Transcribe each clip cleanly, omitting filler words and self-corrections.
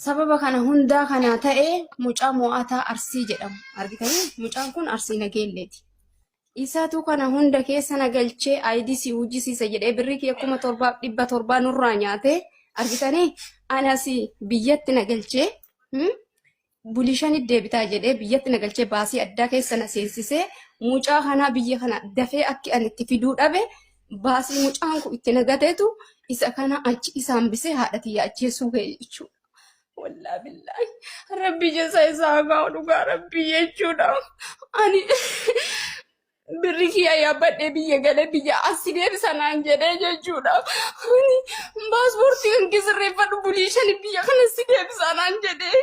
sababa kana hundaa kana ta'e mucaa mo'ataa Arsii jedhamu argitanii mucaan kun Arsii Nageelleeti. Isaatu kana hunda keessa nagalchee aayidii hojjisiisa jedhee birrii kee 1700 nurraa nyaate argitanii anas biyyatti nagalchee bulishan deebitaa jedhee biyyatti nagalchee baasii addaa keessa na seensisee mucaa kana biyya kana dafee akka ani itti fiduu dhabe baasii mucaan kun itti nagateetu isa kana achi isaan bisee haadhatii yaachisuu ga'e jechuudha. Wallaahi billaahi rabbi jasa isaa gaa dhugaa rabbi jechuudha. Ani birrii kiyya yaabbadhee biyya galee biyya asii deebisanaan jedhee jechuudha. Ani paaspoortii kan sirreeffadhu buliishan biyya kana si deebisanaan jedhee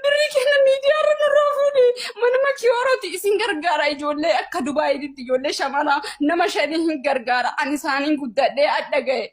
birrii kenna miidiyaa irra nurraa fuudhee mana makiyooroti isin gargaara ijoollee akka Dubaayitti ijoollee shamanaa nama 5 hin gargaara ani isaaniin guddadhee adda ga'e.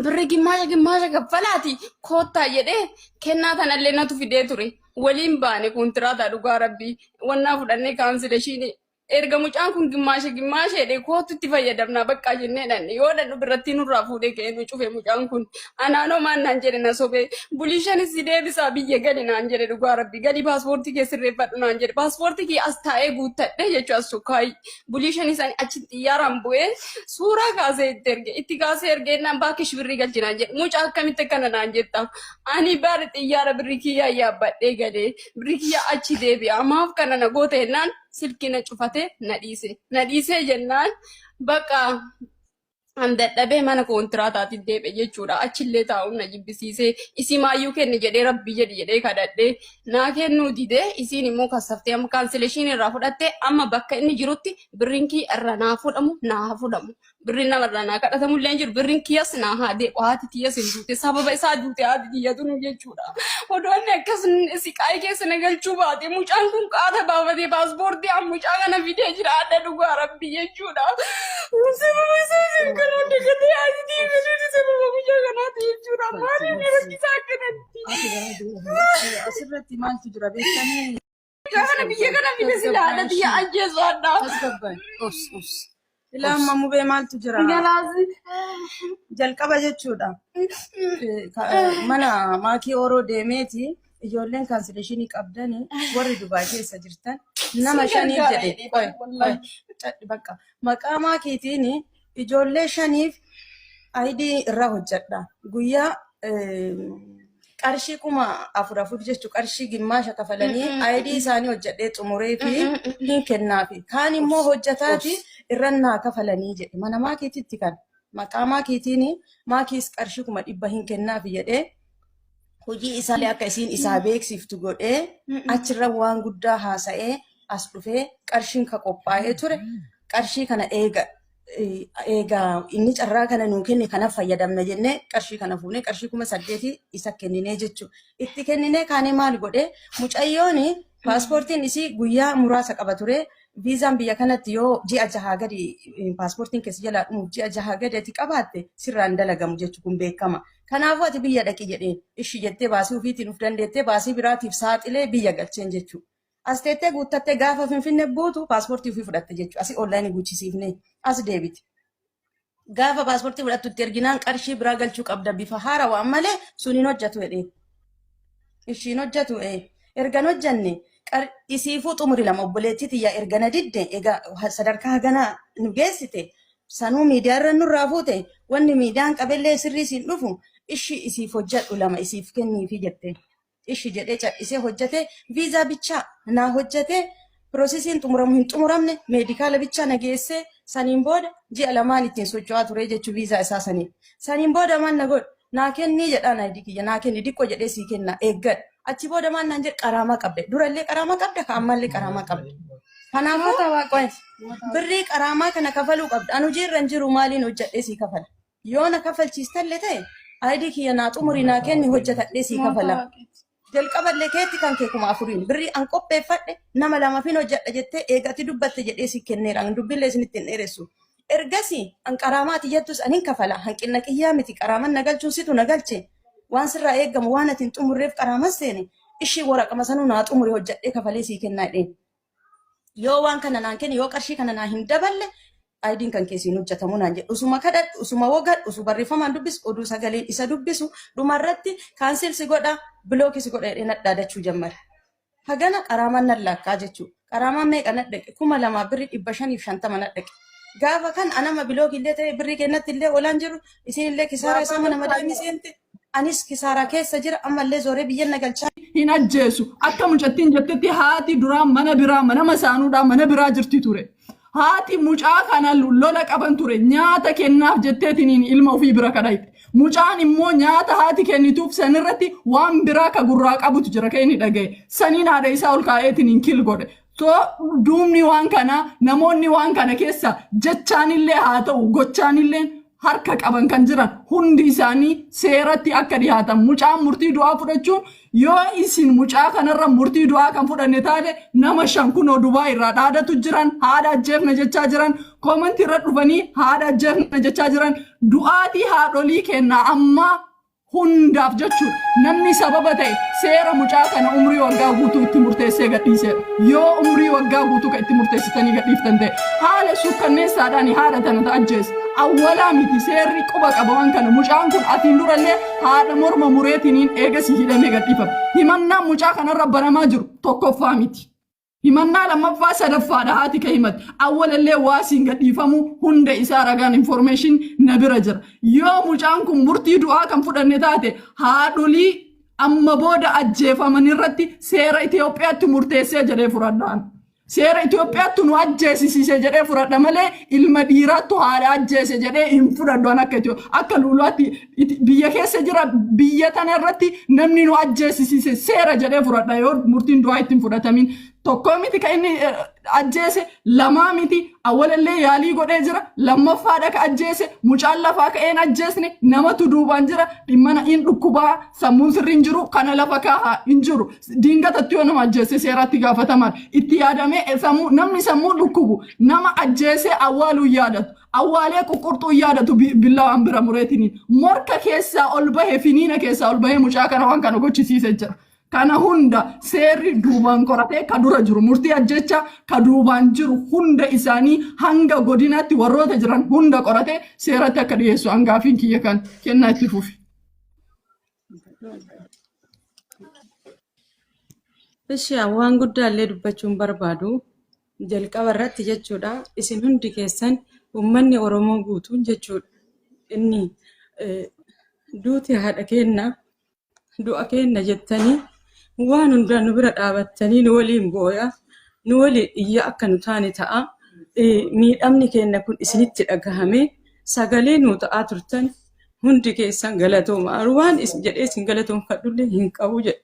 Birrii gimmaasha gaffalaati koottaa jedhee kennaa tanallee natu fidee ture. Waliin baane kontiraata dhugaa rabbii wannaa fudhannee kaansileeshinii erga mucaan kun gimmaasha jedhee kootutti fayyadamnaa bakka jenneedhaan yoo dhannu biratti nurraa fuudhee ka'ee nu cufe mucaan kun anaanoo maan naan jedhe na sobee buliishanis si deebisaa biyya gali naan jedhe dhugaa rabbii gali paaspoortii kee sirreeffadhu naan jedhe paaspoortii kee as taa'ee guuttadhe jechuu as sukkaayi buliishanis achi xiyyaaraan bu'ee suuraa kaasee itti kaasee ergeennaan baakkish birrii galchinaan jedhe mucaa akkamitti akkana naan jetta ani baadhi xiyyaara birrii kiyyaa yaabbadhee galee birrii kiyyaa achi deebi'a maaf kana na goote jennaan silkina cufate na dhiise jennaan bakka dadhabee mana kontiraataatti deebi'e jechuudha. Achillee taa'uun na jibbisiisee isii maayyuu kenni jedhee rabbii jedhee kadhadhee naa kennuu didee isiin immoo kassaftee amma kaansileeshinii irraa fudhattee amma bakka inni jirutti birriin kiyya irra naa fudhamu. Birriin namarraa naa kadhatamullee hin jiru birriin kiyyas naa haadee haati tiyyas hin duute sababa isaa duute haati tiyyatu nu jechuudha. Odoonni akkas siqaayii keessa na galchuu baate mucaan kun qaata baafatee paaspoortii mucaa kana fidee jira adda dhugaa rabbii jechuudha. Sababa isaa kalau dekat hati benar sebab punya kan hati curang mana ni lagi sakit hati. Asirratti maaltu jira beekanii? Kana biyya kana fide sila ada dia aja soalnya. Asgabban os. Ilama mubee maaltu jira? Galaasi. Jalqaba jechuudha. Mana maakii oroo deemeeti ijoolleen kaansileeshinii qabdanii warri Dubaay keessa jirtan nama 5 jedhe. Bakka maqaa maakiitiin ijoollee 5 aayidii irraa hojjedha. Guyyaa qarshii 4,400 jechuun qarshii gimmaasha kafalanii aayidii isaanii hojjedhee xumuree fi hin kennaafi. Kaan immoo hojjetaati irrannaa kafalanii jedhe. Mana maakiititti kan maqaa maakiitiin maakiis qarshii 100 hin kennaafi jedhee hojii isaallee akka isiin isaa beeksiftu godhee achirra waan guddaa haasa'ee as dhufee qarshiin ka qophaa'ee ture qarshii kana eega inni carraa kana nuu kenne kanaaf fayyadamna jennee qarshii kana fuunee qarshii 8,000 isa kenninee jechuudha. Itti kenninee kaanee maal godhee mucayyoon paaspoortiin isii guyyaa muraasa qaba ture. Viizaan biyya kanatti yoo ji'a 6 gadi paaspoortiin keessa jalaa dhumuuf ji'a 6 gadi ati qabaatte sirraan dalagamu jechuun kun beekama. Kanaafuu ati biyya dhaqi jedheen ishii jettee baasii ofiitiin uf dandeettee baasii biraatiif saaxilee biyya galcheen jechuudha. As teettee guuttattee gaafa Finfinnee buutu paaspoortii ofii fudhatte jechuudha. Asii onlaayinii guuchisiifnee as deebiti. Gaafa paaspoortii fudhattutti erginaan qarshii biraa galchuu qabda bifa haarawaan malee suniin hojjetu jedhee. Ishiin hojjetu ergan hojjenne isiifuu xumuri lama obboleettii tiyyaa ergana didde egaa sadarkaa haganaa nu geessite sanuu miidiyaa irra nurraa fuute wanni miidiyaan qabellee sirrii siin dhufu ishii isiif hojjedhu lama isiif kenniifi jette. Ishi jedhee cadhisee hojjete viizaa bichaa naa hojjete piroosesiin xumuramu hin xumuramne meedikaala bichaa nageessee saniin booda ji'a lamaan ittiin socho'aa ture jechuu viizaa isaa saniin. Saniin booda maal na godhu naa kennii jedhaan aayidii kiyya naa kenni diqqoo jedhee sii kenna eeggadhu. Achi booda maal naan jedhe qaraamaa qabde durallee qaraamaa qabda ka ammallee qaraamaa qabde. Kanaafuu birrii qaraamaa kana kafaluu qabda. Anu jirra hin jiru maaliin hojjedhee sii kafala. Yoo na kafalchiistallee ta'e aayidii kiyya naa xumurii naa kenni hojjetadhee sii kafala. Jalqaballee keetti kan kee 4,000 birrii an qopheeffadhe nama 2 hojjedha jettee eegatti dubbatte jedhee sii kenneera. An dubbillee isinitti hin dheeressu. Ergasii an qaraamaati jettus anin kafala. Hanqina qiyyaa miti qaraaman na galchuun situ na galche. Waan sirraa eegamu waan ati hin xumurreef qaraamas seene ishii waraqama sanuu naa xumure hojjedhee kafalee sii kennaa jedheen. Yoo waan kana naan kenni yoo qarshii kana naa hin daballe Aidiin kan keessiin hojjetamu naan jedhu usuma kadhadhu usuma wogadhu usuma barreeffamaan dubbisu oduu sagaleen isa dubbisu dhumarratti kaansel si godha bilookii si godha jedhee nadhaadachuu jammara. Hagana qaraamaan nan laakkaa jechuudha. Qaraamaan meeqa nadhaqe 2,550 nadhaqe. Gaafa kan anama bilookii illee ta'e birrii kennatti illee olaan jiru isin illee kisaaraa isaa mana madaa'imni seente anis kisaaraa keessa jira ammallee zooree biyya nagalchaa. Hin ajjeesu akka mucattiin jettetti haati duraan mana biraa mana masaanuudhaan mana biraa jirti ture. Haati mucaa kana lola qaban ture nyaata kennaaf jetteetiniin ilma ofii bira kadhaite. Mucaan immoo nyaata haati kennituuf sanirratti waan biraa ka gurraa qabutu jira kan inni dhagaye. Saniin haadha isaa ol kaa'eetiniin kil godhe. So duumni waan kana namoonni waan kana keessa jechaanillee haa ta'u gochaanillee harka qaban kan jiran hundi isaanii seeratti akka dhiyaatan mucaan murtii du'aa fudhachuun yoo isin mucaa kanarra murtii du'aa kan fudhanne taate nama 5 kunoo Dubaay irraa dhaadatu jiran haadha ajjeefna jechaa jiran koomentii irra dhufanii haadha ajjeefna jechaa jiran du'aatii haadholii kennaa amma hundaaf jechuudha namni sababa ta'e seera mucaa kana umrii waggaa guutuu itti murteessee gadhiiseera yoo umrii waggaa guutuu kan itti murteessitanii gadhiiftan ta'e haala sukkanneessaadhaan haadha tana ajjeese awwalaa miti seerri quba qaba waan kana mucaan kun atiin durallee haadha morma mureetiniin eegasi hidhamee gadhiifame himannaan mucaa kanarra banamaa jiru tokkoffaa miti. Himannaa lammaffaa sadaffaadha haati ka himate awwalallee waasiin gadhiifamu hunda isaa ragaan information na bira jira yoo mucaan kun murtii du'aa kan fudhanne taate haadholii amma booda ajjeefaman irratti seera Itoophiyaatti murteessee jedhee fudhadhaan seera Itoophiyaatti nu ajjeesisiise jedhee fudhadha malee ilma dhiiraattu haadha ajjeese jedhee hin fudhadhaan akka luulaatti biyya keessa jira biyya tana irratti namni nu ajjeesisiise seera jedhee fudhadha yoo murtiin du'aa ittiin fudhatamin tokko miti kan inni ajjeese lamaa miti awwalallee yaalii godhee jira lammaffaadha ka ajjeese mucaan lafaa ka'een ajjeesne namatu duubaan jira dhimmana in dhukkubaa sammuun sirriin jiru kana lafa kaahaa hin jiru diingatatti yoo nama ajjeese seeratti gaafataman itti yaadamee namni sammuu dhukkubu nama ajjeese awwaaluu yaadatu awwaalee quqqurxuu yaadatu billawaan bira mureetiniin morka keessaa ol bahe finiina keessaa ol bahe mucaa kana waan kana gochisiise jira. Kana hunda seerri duubaan qoratee ka dura jiru murtii ajjecha ka duubaan jiru hunda isaanii hanga godinaatti warroota jiran hunda qoratee seeratti akka dhiyeessu hangaafiin kiyya kan kennaa itti fufi. Ishee waan guddaallee dubbachuun barbaadu jalqaba irratti jechuudha isin hundi keessan uummanni Oromoo guutuun jechuudha inni duuti haadha keenna du'a keenna jettanii waan hundaa nu bira dhaabattanii nu waliin booya nu waliin iyya akka nu taane ta'a miidhamni keenya kun isinitti dhagahame sagalee nu ta'aa turtan hundi keessan galatooma waan jedhee isin galatoomfadhullee hin qabu jedhe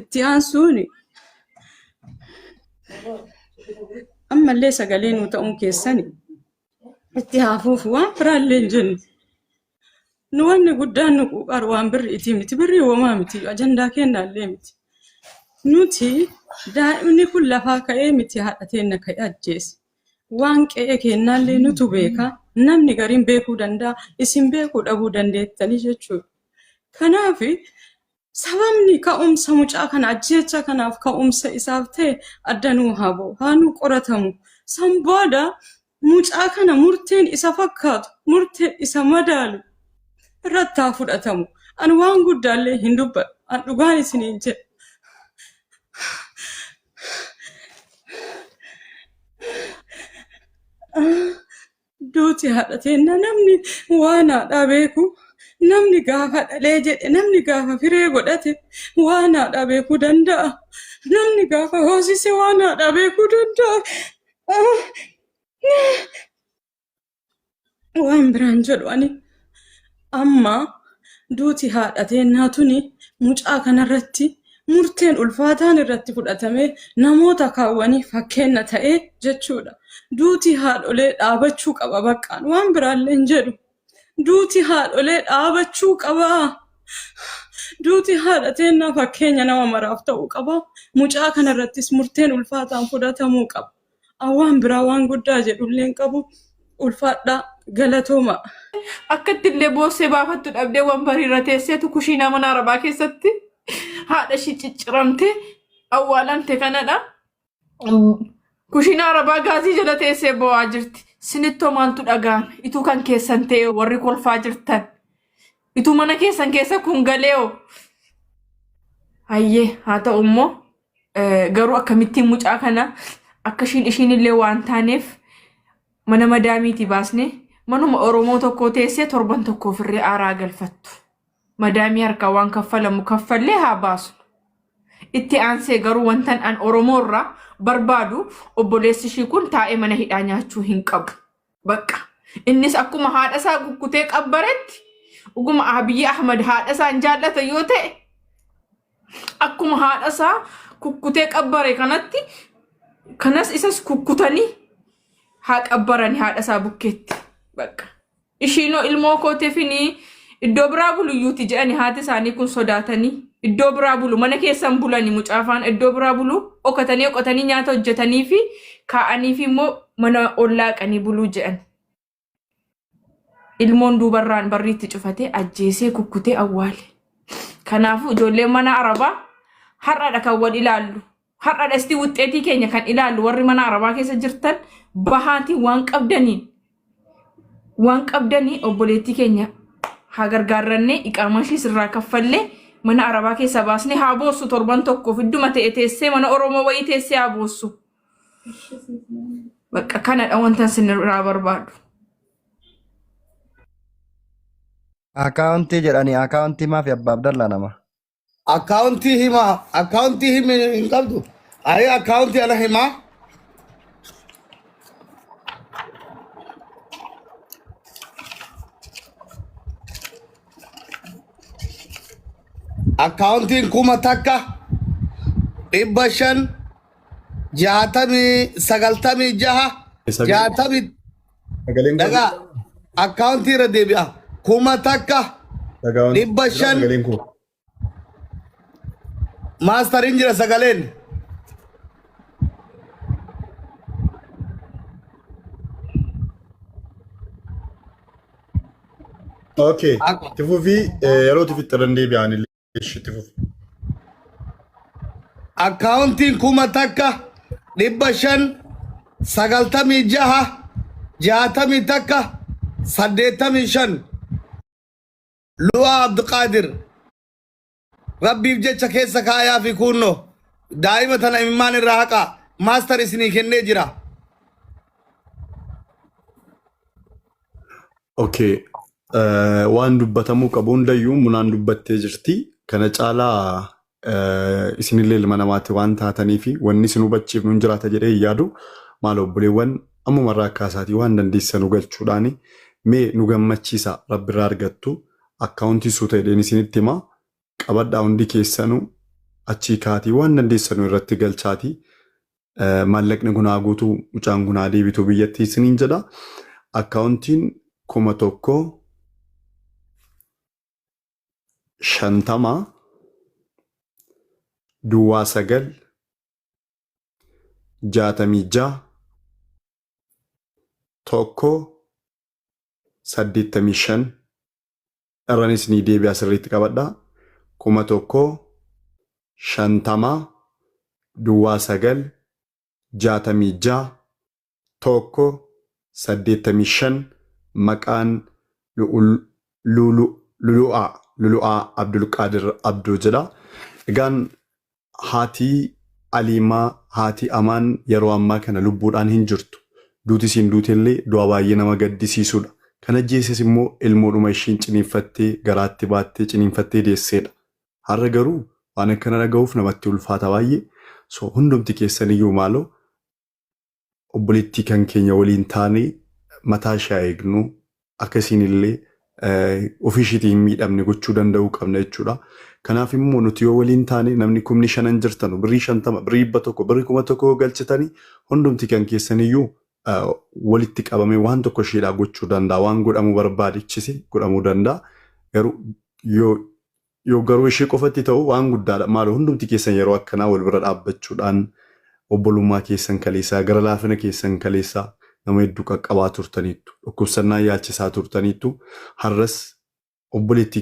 itti aansuuni ammallee sagalee nu ta'uun keessani itti haafuuf waan biraallee hin jennu nu wanni guddaan nu quuqaru waan birri itti miti birri homaa miti ajandaa kennaallee miti nuti daa'imni kun lafaa ka'ee miti haadhateenna ka'ee ajjeese waan qe'ee kennaallee nutu beeka namni gariin beekuu danda'a isin beekuu dhabuu dandeettanii jechuudha kanaaf sababni ka'umsa mucaa kana ajjeecha kanaaf ka'umsa isaaf ta'e addanuu haboo haanuu qoratamu san booda mucaa kana murteen isa fakkaatu murteen isa madaalu irratti haa fudhatamu ani waan guddaallee hin dubbadhu an dhugaan isiniin jedhe duuti haadhateenna namni waan haadhaa beeku namni gaafa dhalee jedhe namni gaafa firee godhate waan haadhaa beekuu danda'a namni gaafa hoosise waan haadhaa beekuu danda'a waan biraan jedhu ani amma duuti haadhateenna tuni mucaa kanarratti murteen ulfaataan irratti fudhatame namoota kaawwanii fakkeenya ta'ee jechuudha duuti haadholee dhaabachuu qaba baqqaan waan biraallee hin jedhu duuti haadholee dhaabachuu qaba duuti haadhateenna fakkeenya nama maraaf ta'uu qaba mucaa kanarrattis murteen ulfaataan fudhatamuu qaba waan biraa waan guddaa jedhullee hin qabu ulfaadhaa galatooma Akkatti illee boossee baafattu dhabdee waan bariirra teesseetu kushiinaa mana arabaa keessatti haadha ishii cicciramte awwaalante kanadha. Kushiinaa arabaa gaazii jala teessee bo'aa jirti. Sinitto maaltu dhaga'ame? Ituu kan keessan ta'e warri kolfaa jirtan. Ituu mana keessan keessa kun galee'oo. Hayyee haa ta'u immoo garuu akkamittiin mucaa kana akka ishiin illee waan taaneef mana madaamiiti baasne manuma Oromoo tokko teessee torban tokko ofirree aaraa galfattu. Madaamii harkaa waan kaffalamu kaffallee haa baasu. Itti aansee garuu wantan an Oromoo irraa barbaadu obboleessi ishii kun taa'ee mana hidhaa nyaachuu hin qabu. Bakka innis akkuma haadha isaa kukkutee qabbaretti dhuguma Abiyyi Ahmad haadha isaa hin jaallata yoo ta'e akkuma haadha isaa kukkutee qabbare kanatti kanas isas kukkutanii haa qabbarani haadha isaa bukkeetti. Bakka ishiinoo ilmoo kooteefini iddoo biraa buluyyuuti jedhani haati isaanii kun sodaatanii iddoo biraa bulu mana keessan bulani mucaafaan iddoo biraa bulu qotanii nyaata hojjetanii fi kaa'anii fi immoo mana ollaaqanii buluu jedhan. Ilmoon duubarraan barriitti cufatee ajjeesee kukkutee awwaale. Kanaafuu ijoolleen mana Arabaa har'aadha kan wal ilaallu. Har'aadha isti wuxxeetii keenya kan ilaallu warri mana Arabaa keessa jirtan bahaatii waan qabdanii obboleettii keenya haa gargaarrannee iqaama ishii sirraa kaffallee mana Arabaa keessa baasnee haa boossu torban tokkoof idduma ta'e teessee mana Oromoo wayii teessee haa boossu. Bakka kanadha wantan sinirraa barbaadu. Akaawuntii jedhanii akaawuntii maafi abbaa Abdallaa nama. Akaunti hima hin qabdu. Ayi akaunti ala hima. Akauntiin kuma takka 500 66 daga akauntii irra deebi'a kuma takka 500 Master Injira Sagalen. Okay. Tifufi yeroo tifittan deebi'an illee tifufi. Accounting kuma takka 596 60 takka 85 Luwa Abdulqadir Rabbiif jecha keessa kaayaa fi kunno daa'ima tana imimmaan irraa haqa maaster isinii kennee jira. Okay. Waan dubbatamuu qabu hundayyuu munaan dubbattee jirti. Kana caalaa isinillee ilma namaatti waan taatanii fi wanni isin hubachiifnu hin jiraata jedhee yaadu maal obboleewwan ammumarraa akkaasaati waan dandeessanu galchuudhaani mee nu gammachiisa rabbirraa argattu akkaawuntii suuta jedheen isinitti himaa. Qabadhaa hundi keessanu achii kaatii waan dandeessanu irratti galchaatii maallaqni kun haa guutuu mucaan kun haa deebitu biyyattii isiniin jedha. Akkaawuntiin 150 Duwwaa 9 66 85 irranis ni deebi'a sirriitti qabadhaa. 150 Duwwaa 9 66 85 maqaan Lulu'aa Abdulqaadir Abduu jedha. Egaan haati Aliimaa haati Amaan yeroo ammaa kana lubbuudhaan hin jirtu. Duuti isiin duutellee du'a baay'ee nama gaddisiisudha. Kana jeessis immoo ilmoodhuma ishiin ciniinfattee garaatti baattee ciniinfattee deesseedha. Har'a garuu waan akkana dhaga'uuf namatti ulfaata baay'ee. So hundumti keessaniyyuu maaloo obboleettii kan keenya waliin taanee mataa ishee eegnu akkasiin illee ofii ishiitii hin miidhamne gochuu danda'uu qabna jechuudha. Kanaaf immoo nuti yoo waliin taane namni 5,000 jirtanu birrii 50 birrii 100 birrii 1,000 galchitanii hundumti kan keessaniyyuu walitti qabame waan tokko isheedhaa gochuu danda'a. Waan godhamuu barbaadichise godhamuu danda'a. Garuu yoo garuu ishee qofatti ta'u waan guddaadha. Maaloo hundumti keessan yeroo akkanaa wal bira dhaabbachuudhaan obbolummaa keessan kaleessaa gara laafina keessan kaleessaa nama hedduu qaqqabaa turtaniittu dhukkubsannaa yaalchisaa turtaniittu har'as obboleettii